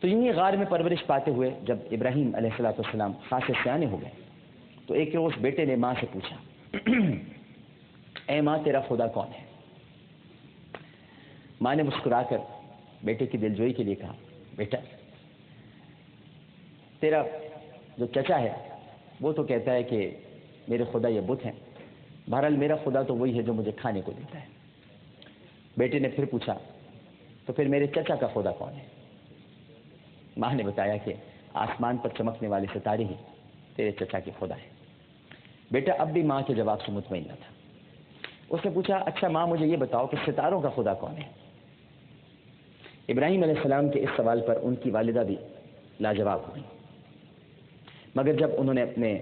تو یوں ہی غار میں پرورش پاتے ہوئے جب ابراہیم علیہ السلام خاصے سیانے ہو گئے تو ایک روز بیٹے نے ماں سے پوچھا اے ماں تیرا خدا کون ہے؟ ماں نے مسکرا کر بیٹے کی دلجوئی کے لیے کہا بیٹا تیرا جو چچا ہے وہ تو کہتا ہے کہ میرے خدا یہ بت ہیں، بہرحال میرا خدا تو وہی ہے جو مجھے کھانے کو دیتا ہے۔ بیٹے نے پھر پوچھا تو پھر میرے چچا کا خدا کون ہے؟ ماں نے بتایا کہ آسمان پر چمکنے والے ستارے ہی تیرے چچا کے خدا ہے۔ بیٹا اب بھی ماں کے جواب سے مطمئن نہ تھا۔ اس نے پوچھا اچھا ماں مجھے یہ بتاؤ کہ ستاروں کا خدا کون ہے؟ ابراہیم علیہ السلام کے اس سوال پر ان کی والدہ بھی لاجواب ہوئی، مگر جب انہوں نے اپنے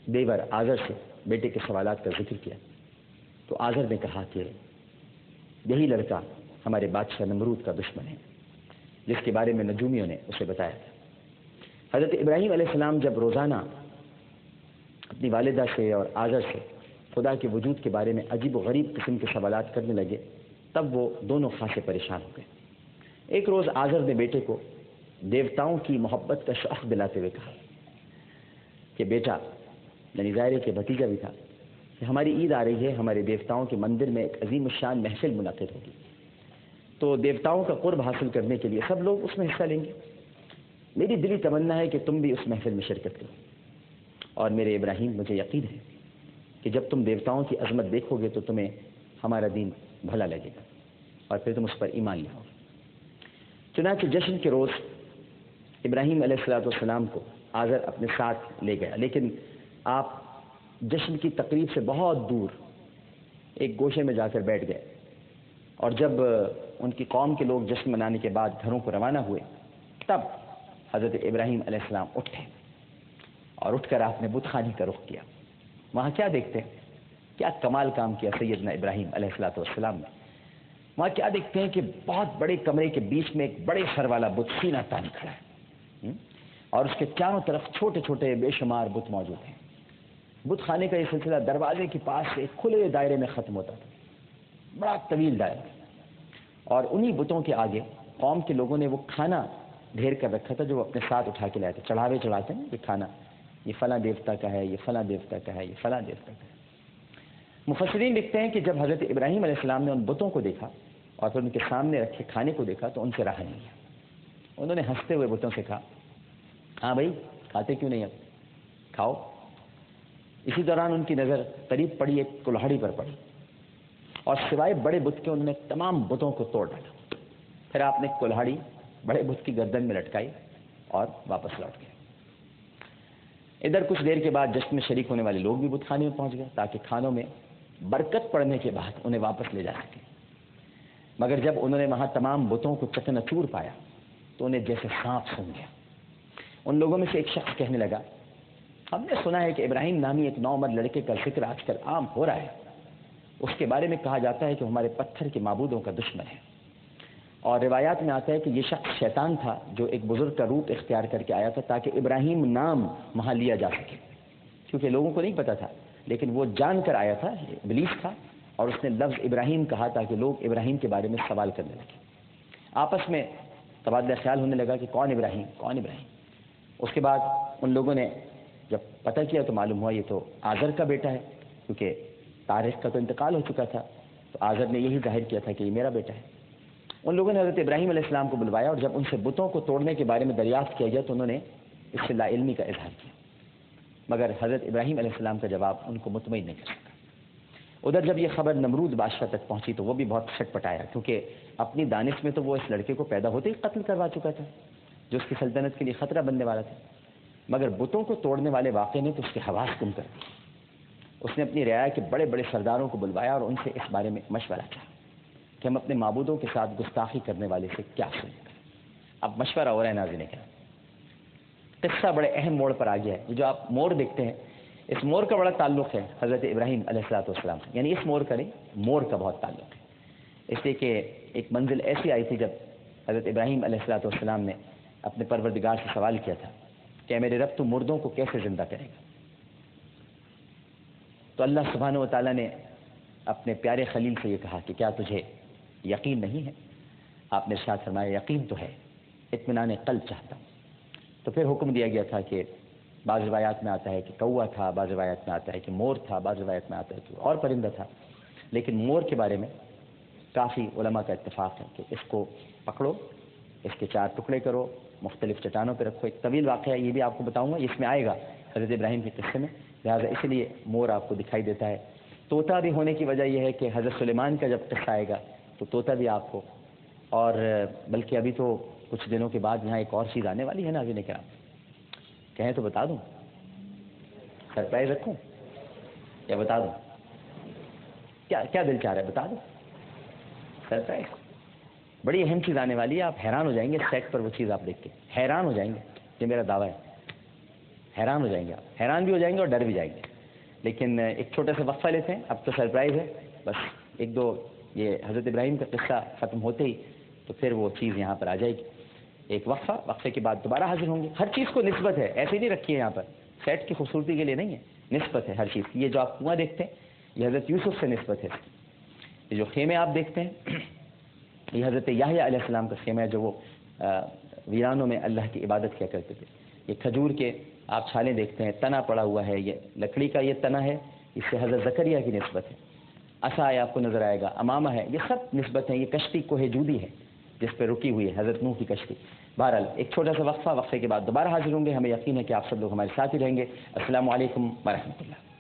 دیور آزر سے بیٹے کے سوالات کا ذکر کیا تو آزر نے کہا کہ یہی لڑکا ہمارے بادشاہ نمرود کا دشمن ہے جس کے بارے میں نجومیوں نے اسے بتایا تھا۔ حضرت ابراہیم علیہ السلام جب روزانہ اپنی والدہ سے اور آزر سے خدا کے وجود کے بارے میں عجیب و غریب قسم کے سوالات کرنے لگے تب وہ دونوں خاصے پریشان ہو گئے۔ ایک روز آزر نے بیٹے کو دیوتاؤں کی محبت کا شوق دلاتے ہوئے کہا کہ بیٹا، یعنی ظاہر کے بھتیجا بھی تھا، کہ ہماری عید آ رہی ہے، ہمارے دیوتاؤں کے مندر میں ایک عظیم الشان محفل منعقد ہوگی، تو دیوتاؤں کا قرب حاصل کرنے کے لیے سب لوگ اس میں حصہ لیں گے۔ میری دلی تمنا ہے کہ تم بھی اس محفل میں شرکت کرو، اور میرے ابراہیم مجھے یقین ہے کہ جب تم دیوتاؤں کی عظمت دیکھو گے تو تمہیں ہمارا دین بھلا لگے گا اور پھر تم اس پر ایمان لاؤ گے۔ چنانچہ جشن کے روز ابراہیم علیہ السلام کو آزر اپنے ساتھ لے گیا، لیکن آپ جشن کی تقریب سے بہت دور ایک گوشے میں جا کر بیٹھ گئے، اور جب ان کی قوم کے لوگ جشن منانے کے بعد گھروں کو روانہ ہوئے تب حضرت ابراہیم علیہ السلام اٹھے اور اٹھ کر آپ نے بت خانے کا رخ کیا۔ وہاں کیا دیکھتے ہیں؟ کیا کمال کام کیا سیدنا ابراہیم علیہ السلام نے۔ وہاں کیا دیکھتے ہیں کہ بہت بڑے کمرے کے بیچ میں ایک بڑے سر والا بت سینہ تان کھڑا ہے، اور اس کے چاروں طرف چھوٹے چھوٹے بے شمار بت موجود ہیں۔ بت خانے کا یہ سلسلہ دروازے کے پاس سے ایک کھلے دائرے میں ختم ہوتا تھا، بڑا طویل دائرہ، اور انہی بتوں کے آگے قوم کے لوگوں نے وہ کھانا ڈھیر کر رکھا تھا جو وہ اپنے ساتھ اٹھا کے لائے تھے۔ چڑھاوے چڑھاتے ہیں، یہ کھانا یہ فلاں دیوتا کا ہے، یہ فلاں دیوتا کا ہے، یہ فلاں دیوتا کا ہے۔ مفسرین لکھتے ہیں کہ جب حضرت ابراہیم علیہ السلام نے ان بتوں کو دیکھا اور پھر ان کے سامنے رکھے کھانے کو دیکھا تو ان سے رہا نہیں گیا۔ انہوں نے ہنستے ہوئے بتوں سے کہا ہاں بھائی کھاتے کیوں نہیں، اب کھاؤ۔ اسی دوران ان کی نظر قریب پڑی ایک کلہاڑی پر پڑی، اور سوائے بڑے بت کے انہوں نے تمام بتوں کو توڑ ڈالا۔ پھر آپ نے کلہاڑی بڑے بت کی گردن میں لٹکائی اور واپس لوٹ گئے۔ ادھر کچھ دیر کے بعد جشن میں شریک ہونے والے لوگ بھی بت خانے میں پہنچ گئے تاکہ کھانوں میں برکت پڑنے کے بعد انہیں واپس لے جا سکے، مگر جب انہوں نے وہاں تمام بتوں کو چکنا چور پایا تو انہیں جیسے سانپ سونگھ گیا۔ ان لوگوں میں سے ایک شخص کہنے لگا ہم نے سنا ہے کہ ابراہیم نامی ایک نوعمر لڑکے کا ذکر آج کل عام ہو رہا ہے، اس کے بارے میں کہا جاتا ہے کہ ہمارے پتھر کے معبودوں کا دشمن ہے، اور روایات میں آتا ہے کہ یہ شخص شیطان تھا جو ایک بزرگ کا روپ اختیار کر کے آیا تھا تاکہ ابراہیم نام وہاں لیا جا سکے، کیونکہ لوگوں کو نہیں پتا تھا، لیکن وہ جان کر آیا تھا، ابلیس تھا، اور اس نے لفظ ابراہیم کہا تاکہ لوگ ابراہیم کے بارے میں سوال کرنے لگے۔ آپس میں تبادلہ خیال ہونے لگا کہ کون ابراہیم کون ابراہیم۔ اس کے بعد ان لوگوں نے جب پتہ کیا تو معلوم ہوا یہ تو آزر کا بیٹا ہے، کیونکہ تاریخ کا تو انتقال ہو چکا تھا، تو آزر نے یہی ظاہر کیا تھا کہ یہ میرا بیٹا ہے۔ ان لوگوں نے حضرت ابراہیم علیہ السلام کو بلوایا، اور جب ان سے بتوں کو توڑنے کے بارے میں دریافت کیا گیا تو انہوں نے اس سے لا علمی کا اظہار کیا، مگر حضرت ابراہیم علیہ السلام کا جواب ان کو مطمئن نہیں کر سکا۔ ادھر جب یہ خبر نمرود بادشاہ تک پہنچی تو وہ بھی بہت چھٹ پٹایا، کیونکہ اپنی دانش میں تو وہ اس لڑکے کو پیدا ہوتے ہی قتل کروا چکا تھا جو اس کی سلطنت کے لیے خطرہ بننے والا تھا، مگر بتوں کو توڑنے والے واقعے نے تو اس کے حواس گم کر دی۔ اس نے اپنی رعایا کے بڑے بڑے سرداروں کو بلوایا اور ان سے اس بارے میں مشورہ کیا کہ ہم اپنے معبودوں کے ساتھ گستاخی کرنے والے سے کیا سنیں۔ اب مشورہ ہو رہا ہے ناظرین کرام، قصہ بڑے اہم موڑ پر آ گیا ہے۔ یہ جو آپ موڑ دیکھتے ہیں اس موڑ کا بڑا تعلق ہے حضرت ابراہیم علیہ السلام سے، یعنی اس موڑ کا نہیں، موڑ کا بہت تعلق ہے، اس لیے کہ ایک منزل ایسی آئی تھی جب حضرت ابراہیم علیہ السلام نے اپنے پروردگار سے سوال کیا تھا کہ میرے رب تو مردوں کو کیسے زندہ کرے گا؟ تو اللہ سبحانہ و تعالیٰ نے اپنے پیارے خلیل سے یہ کہا کہ کیا تجھے یقین نہیں ہے؟ آپ نے ارشاد فرمایا یقین تو ہے، اطمینان قلب چاہتا ہوں۔ تو پھر حکم دیا گیا تھا کہ بعض روایات میں آتا ہے کہ کوا تھا، بعض روایات میں آتا ہے کہ مور تھا، بعض روایات میں آتا ہے کہ اور پرندہ تھا، لیکن مور کے بارے میں کافی علماء کا اتفاق ہے کہ اس کو پکڑو، اس کے 4 ٹکڑے کرو، مختلف چٹانوں پہ رکھو۔ ایک طویل واقعہ ہے، یہ بھی آپ کو بتاؤں گا، اس میں آئے گا حضرت ابراہیم کے قصے میں، لہٰذا اس لیے مور آپ کو دکھائی دیتا ہے۔ طوطا بھی ہونے کی وجہ یہ ہے کہ حضرت سلیمان کا جب قصہ آئے گا تو طوطا بھی آپ کو، اور بلکہ ابھی تو کچھ دنوں کے بعد یہاں ایک اور چیز آنے والی ہے ناظرین کرام، کہیں تو بتا دوں، سرپرائز رکھوں یا بتا دوں؟ کیا دل چاہ رہا ہے بتا دوں؟ سرپرائز، بڑی اہم چیز آنے والی ہے، آپ حیران ہو جائیں گے سیٹ پر وہ چیز آپ دیکھ کے، حیران ہو جائیں گے، یہ میرا دعویٰ ہے، حیران ہو جائیں گے آپ، حیران بھی ہو جائیں گے اور ڈر بھی جائیں گے۔ لیکن ایک چھوٹا سا وقفہ لیتے ہیں، اب تو سرپرائز ہے، بس ایک دو یہ حضرت ابراہیم کا قصہ ختم ہوتے ہی تو پھر وہ چیز یہاں پر آ جائے گی۔ ایک وقفہ، وقفے کے بعد دوبارہ حاضر ہوں گے۔ ہر چیز کو نسبت ہے، ایسے نہیں رکھی ہے یہاں پر، سیٹ کی خوبصورتی کے لیے نہیں ہے، نسبت ہے ہر چیز کی۔ یہ جو آپ کنواں دیکھتے ہیں یہ حضرت یوسف سے نسبت ہے، یہ جو خیمے آپ دیکھتے ہیں یہ حضرت یحییٰ علیہ السلام کا خیمہ ہے جو وہ ویرانوں میں اللہ کی عبادت کیا کرتے تھے۔ یہ کھجور کے آپ چھالیں دیکھتے ہیں، تنا پڑا ہوا ہے، یہ لکڑی کا یہ تنا ہے، اس سے حضرت زکریا کی نسبت ہے۔ عصا ہے، آپ کو نظر آئے گا، امامہ ہے، یہ سب نسبت ہیں۔ یہ کشتی کوہ جودی ہے جس پہ رکی ہوئی ہے حضرت نوح کی کشتی۔ بہرحال ایک چھوٹا سا وقفہ، وقفے کے بعد دوبارہ حاضر ہوں گے۔ ہمیں یقین ہے کہ آپ سب لوگ ہمارے ساتھ ہی رہیں گے۔ السلام علیکم ورحمۃ اللہ۔